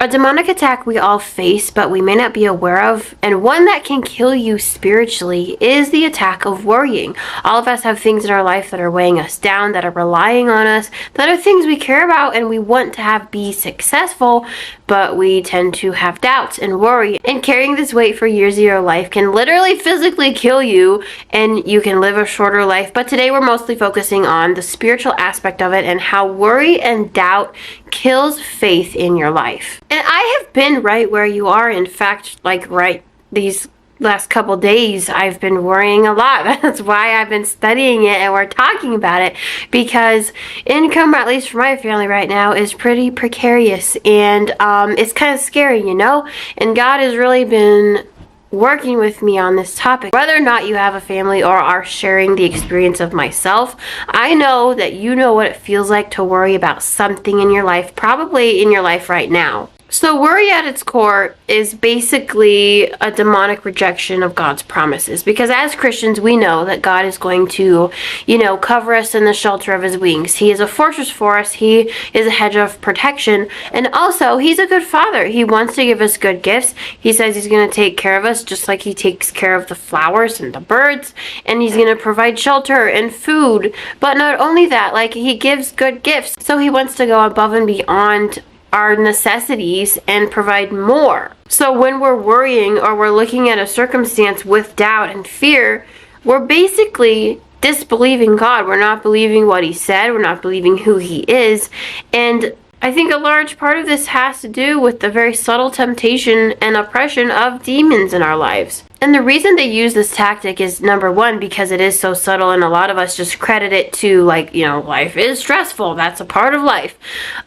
A demonic attack we all face, but we may not be aware of, and one that can kill you spiritually, is the attack of worrying. All of us have things in our life that are weighing us down, that are relying on us, that are things we care about and we want to have be successful, but we tend to have doubts and worry. And carrying this weight for years of your life can literally physically kill you, and you can live a shorter life. But today we're mostly focusing on the spiritual aspect of it and how worry and doubt kills faith in your life. And I have been right where you are. In fact, right these last couple days, I've been worrying a lot. That's why I've been studying it and we're talking about it, because income, at least for my family right now, is pretty precarious, and it's kind of scary, and God has really been working with me on this topic. Whether or not you have a family or are sharing the experience of myself, I know that you know what it feels like to worry about something in your life, probably in your life right now. So worry at its core is basically a demonic rejection of God's promises, because as Christians we know that God is going to, cover us in the shelter of his wings. He is a fortress for us. He is a hedge of protection, and also he's a good father. He wants to give us good gifts. He says he's going to take care of us just like he takes care of the flowers and the birds, and he's going to provide shelter and food. But not only that, he gives good gifts, so he wants to go above and beyond our necessities and provide more. So when we're worrying or we're looking at a circumstance with doubt and fear, we're basically disbelieving God. We're not believing what he said. We're not believing who he is. And I think a large part of this has to do with the very subtle temptation and oppression of demons in our lives. And the reason they use this tactic is, number one, because it is so subtle, and a lot of us just credit it to, life is stressful. That's a part of life.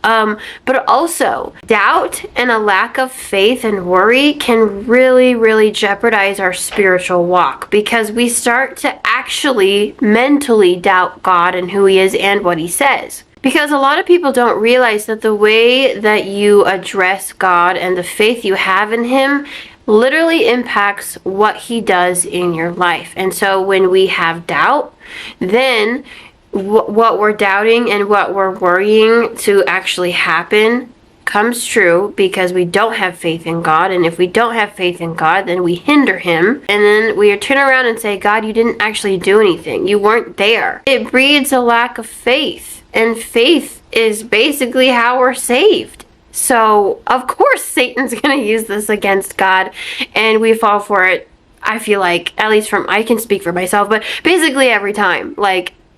But also, doubt and a lack of faith and worry can really, really jeopardize our spiritual walk, because we start to actually mentally doubt God and who he is and what he says. Because a lot of people don't realize that the way that you address God and the faith you have in him literally impacts what he does in your life. And so when we have doubt, then what we're doubting and what we're worrying to actually happen comes true, because we don't have faith in God. And if we don't have faith in God, then we hinder him, and then we turn around and say, God, you didn't actually do anything. You weren't there. It breeds a lack of faith, and faith is basically how we're saved. So, of course, Satan's going to use this against God, and we fall for it, I feel like, at least I can speak for myself, but basically every time.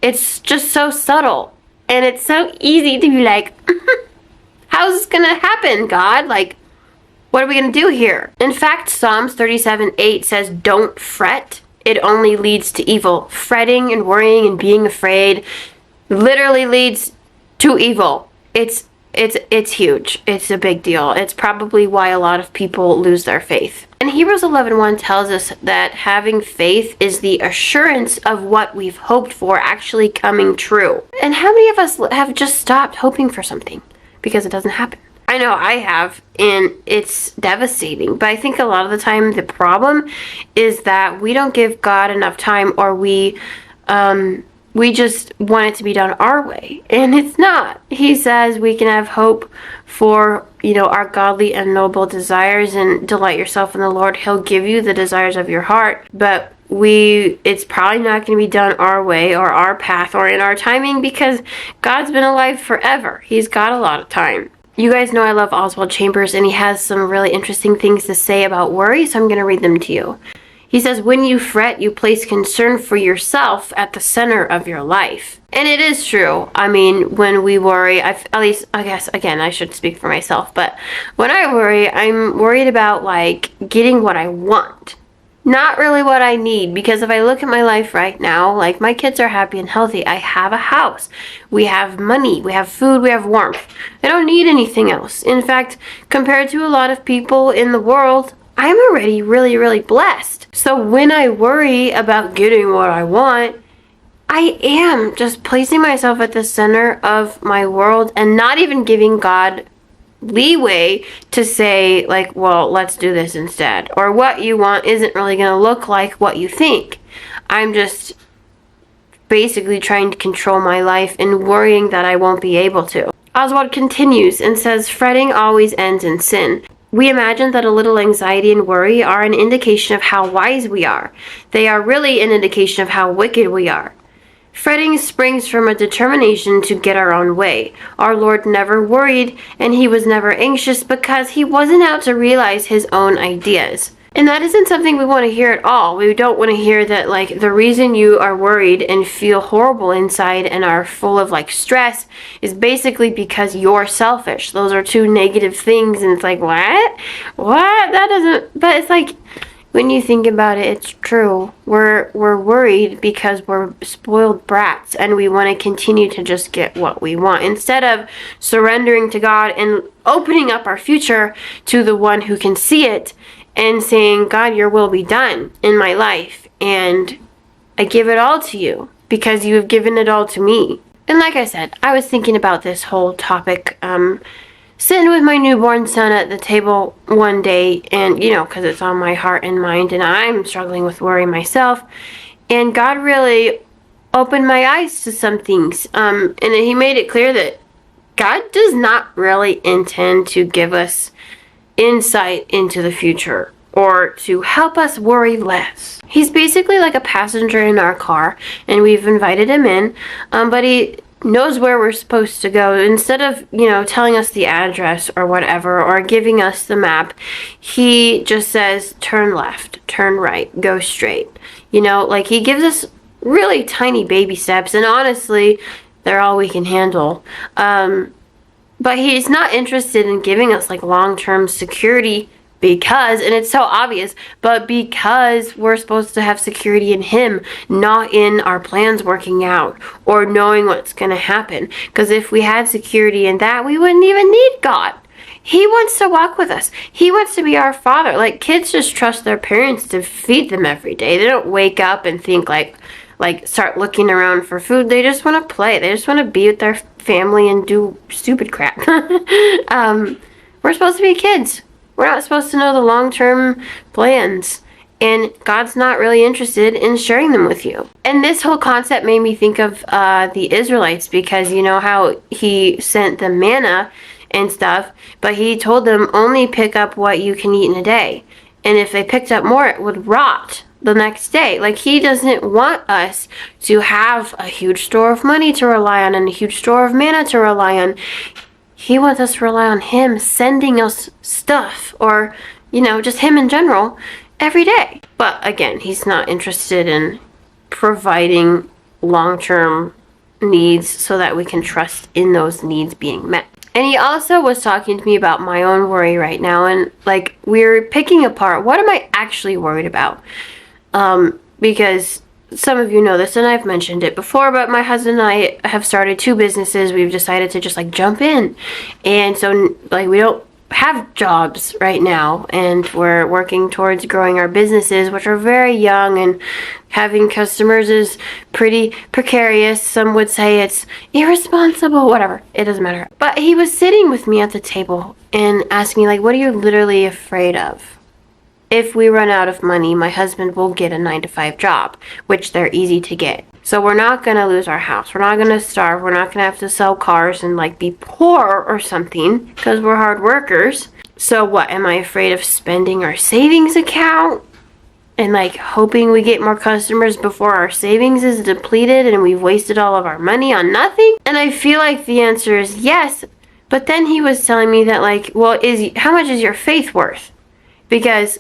It's just so subtle, and it's so easy to be like, how's this going to happen, God? What are we going to do here? In fact, Psalms 37:8 says, don't fret. It only leads to evil. Fretting and worrying and being afraid literally leads to evil. It's huge. It's a big deal. It's probably why a lot of people lose their faith. And Hebrews 11:1 tells us that having faith is the assurance of what we've hoped for actually coming true. And how many of us have just stopped hoping for something because it doesn't happen? I know I have, and it's devastating. But I think a lot of the time the problem is that we don't give God enough time, or we just want it to be done our way, and it's not. He says we can have hope for, our godly and noble desires, and delight yourself in the Lord. He'll give you the desires of your heart, but it's probably not going to be done our way or our path or in our timing, because God's been alive forever. He's got a lot of time. You guys know I love Oswald Chambers, and he has some really interesting things to say about worry, so I'm going to read them to you. He says, when you fret, you place concern for yourself at the center of your life. And it is true. I mean, when we worry, I guess, again, I should speak for myself, but when I worry, I'm worried about, getting what I want. Not really what I need, because if I look at my life right now, my kids are happy and healthy. I have a house. We have money. We have food. We have warmth. I don't need anything else. In fact, compared to a lot of people in the world, I'm already really, really blessed. So when I worry about getting what I want, I am just placing myself at the center of my world and not even giving God leeway to say, well, let's do this instead. Or what you want isn't really going to look like what you think. I'm just basically trying to control my life and worrying that I won't be able to. Oswald continues and says, fretting always ends in sin. We imagine that a little anxiety and worry are an indication of how wise we are. They are really an indication of how wicked we are. Fretting springs from a determination to get our own way. Our Lord never worried, and he was never anxious because he wasn't out to realize his own ideas. And that isn't something we want to hear at all. We don't want to hear that, like, the reason you are worried and feel horrible inside and are full of, like, stress is basically because you're selfish. Those are two negative things, and it's like, what? What? That doesn't... But it's like, when you think about it, it's true. We're worried because we're spoiled brats, and we want to continue to just get what we want, instead of surrendering to God and opening up our future to the one who can see it, and saying, God, your will be done in my life. And I give it all to you because you have given it all to me. And like I said, I was thinking about this whole topic, sitting with my newborn son at the table one day, and, you know, because it's on my heart and mind, and I'm struggling with worry myself. And God really opened my eyes to some things. And he made it clear that God does not really intend to give us insight into the future or to help us worry less. He's basically like a passenger in our car, and we've invited him in, but he knows where we're supposed to go. Instead of, you know, telling us the address or whatever, or giving us the map, he just says, turn left, turn right, go straight. You know, like, he gives us really tiny baby steps, and honestly, they're all we can handle. But he's not interested in giving us, like, long-term security because, and it's so obvious, but because we're supposed to have security in him, not in our plans working out or knowing what's going to happen. Because if we had security in that, we wouldn't even need God. He wants to walk with us. He wants to be our father. Like, kids just trust their parents to feed them every day. They don't wake up and think, like start looking around for food. They just want to play. They just want to be with their family and do stupid crap. We're supposed to be kids. We're not supposed to know the long-term plans. And God's not really interested in sharing them with you. And this whole concept made me think of the Israelites, because you know how he sent them manna and stuff, but he told them only pick up what you can eat in a day. And if they picked up more, it would rot the next day. Like, he doesn't want us to have a huge store of money to rely on and a huge store of manna to rely on. He wants us to rely on him sending us stuff, or, you know, just him in general every day. But again, he's not interested in providing long-term needs so that we can trust in those needs being met. And he also was talking to me about my own worry right now, and, like, we're picking apart, what am I actually worried about? Because some of you know this, and I've mentioned it before, but my husband and I have started 2 businesses. We've decided to just, like, jump in. And so, like, we don't have jobs right now, and we're working towards growing our businesses, which are very young, and having customers is pretty precarious. Some would say it's irresponsible, whatever. It doesn't matter. But he was sitting with me at the table and asking me, like, what are you literally afraid of? If we run out of money, my husband will get a 9-to-5 job, which they're easy to get. So we're not going to lose our house. We're not going to starve. We're not going to have to sell cars and, like, be poor or something because we're hard workers. So what? Am I afraid of spending our savings account and, like, hoping we get more customers before our savings is depleted and we've wasted all of our money on nothing? And I feel like the answer is yes. But then he was telling me that, like, well, how much is your faith worth? Because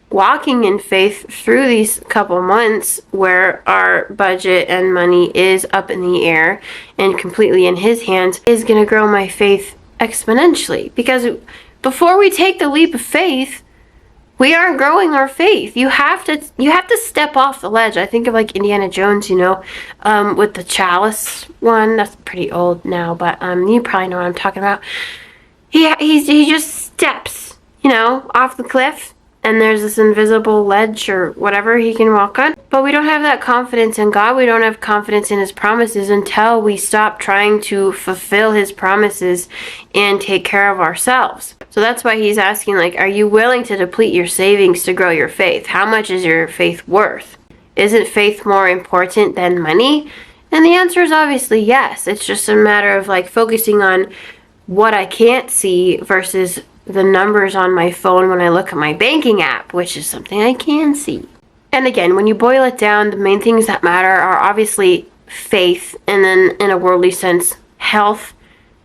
walking in faith through these couple months where our budget and money is up in the air and completely in his hands is going to grow my faith exponentially. Because before we take the leap of faith, we aren't growing our faith. You have to step off the ledge. I think of, like, Indiana Jones, you know, with the chalice one. That's pretty old now, but you probably know what I'm talking about. He just steps, you know, off the cliff, and there's this invisible ledge or whatever he can walk on. But we don't have that confidence in God. We don't have confidence in his promises until we stop trying to fulfill his promises and take care of ourselves. So that's why he's asking, like, are you willing to deplete your savings to grow your faith? How much is your faith worth? Isn't faith more important than money? And the answer is obviously yes. It's just a matter of like focusing on what I can't see versus the numbers on my phone when I look at my banking app, which is something I can see. And again, when you boil it down, the main things that matter are obviously faith, and then in a worldly sense, health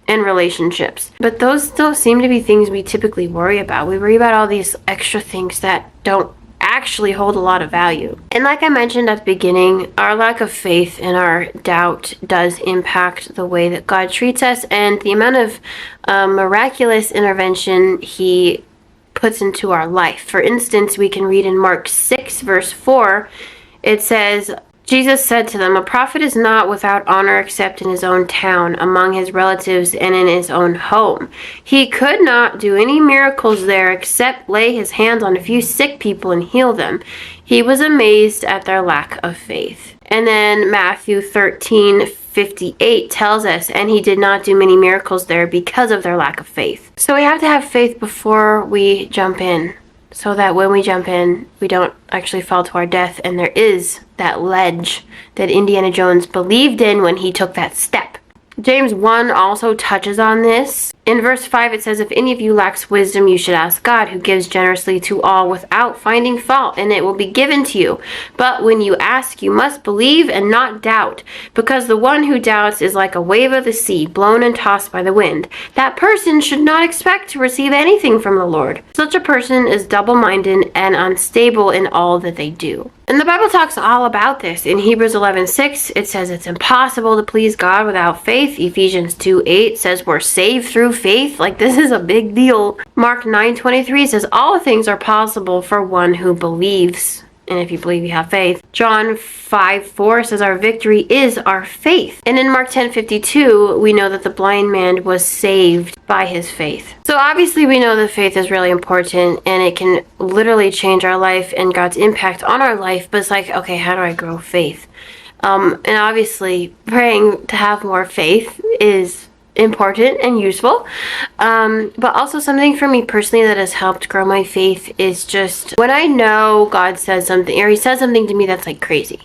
and relationships. But those don't seem to be things we typically worry about. We worry about all these extra things that don't actually hold a lot of value. And like I mentioned at the beginning, our lack of faith and our doubt does impact the way that God treats us and the amount of miraculous intervention he puts into our life. For instance, we can read in Mark 6 verse 4, it says, Jesus said to them, "A prophet is not without honor except in his own town, among his relatives, and in his own home." He could not do any miracles there except lay his hands on a few sick people and heal them. He was amazed at their lack of faith. And then Matthew 13:58 tells us, "And he did not do many miracles there because of their lack of faith." So we have to have faith before we jump in, so that when we jump in, we don't actually fall to our death, and there is that ledge that Indiana Jones believed in when he took that step. James 1 also touches on this. In verse 5 it says, "If any of you lacks wisdom, you should ask God, who gives generously to all without finding fault, and it will be given to you. But when you ask, you must believe and not doubt, because the one who doubts is like a wave of the sea, blown and tossed by the wind. That person should not expect to receive anything from the Lord. Such a person is double-minded and unstable in all that they do." And the Bible talks all about this. In Hebrews 11:6, it says it's impossible to please God without faith. Ephesians 2:8 says we're saved through faith. Like, this is a big deal. Mark 9:23 says all things are possible for one who believes. And if you believe, you have faith. John 5:4 says our victory is our faith. And in Mark 10:52, we know that the blind man was saved by his faith. So obviously we know that faith is really important, and it can literally change our life and God's impact on our life. But it's like, okay, how do I grow faith? And obviously praying to have more faith is important and useful, but also something for me personally that has helped grow my faith is just when I know God says something, or he says something to me that's like crazy,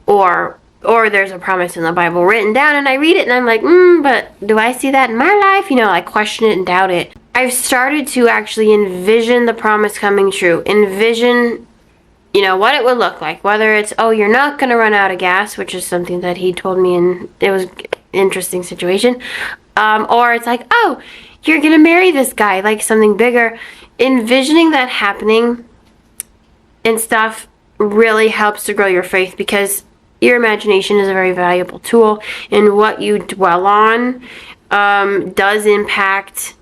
or there's a promise in the Bible written down and I read it and I'm like, but do I see that in my life? I question it and doubt it. I've started to actually envision the promise coming true, envision what it would look like, whether it's, oh, you're not going to run out of gas, which is something that he told me, and it was an interesting situation. Or it's like, oh, you're going to marry this guy, like something bigger. Envisioning that happening and stuff really helps to grow your faith, because your imagination is a very valuable tool, and what you dwell on does impact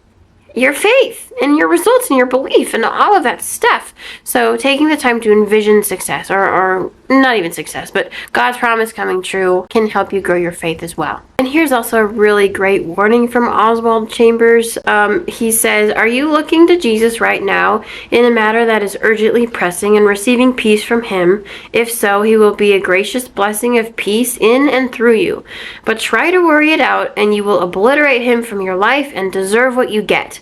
your faith and your results and your belief and all of that stuff. So taking the time to envision success, or not even success, but God's promise coming true, can help you grow your faith as well. And here's also a really great warning from Oswald Chambers. He says, "Are you looking to Jesus right now in a matter that is urgently pressing and receiving peace from him? If so, he will be a gracious blessing of peace in and through you. But try to worry it out and you will obliterate him from your life and deserve what you get."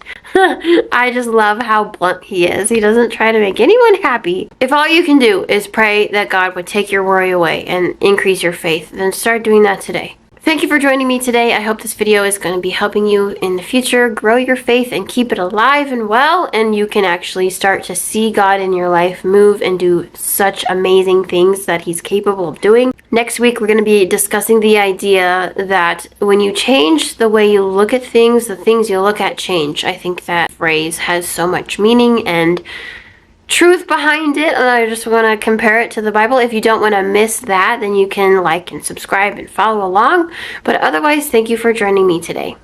I just love how blunt he is. He doesn't try to make anyone happy. If all you can do is pray that God would take your worry away and increase your faith, then start doing that today. Thank you for joining me today. I hope this video is going to be helping you in the future grow your faith and keep it alive and well, and you can actually start to see God in your life move and do such amazing things that he's capable of doing. Next week, we're going to be discussing the idea that when you change the way you look at things, the things you look at change. I think that phrase has so much meaning and truth behind it, and I just want to compare it to the Bible. If you don't want to miss that, then you can like and subscribe and follow along. But otherwise, thank you for joining me today.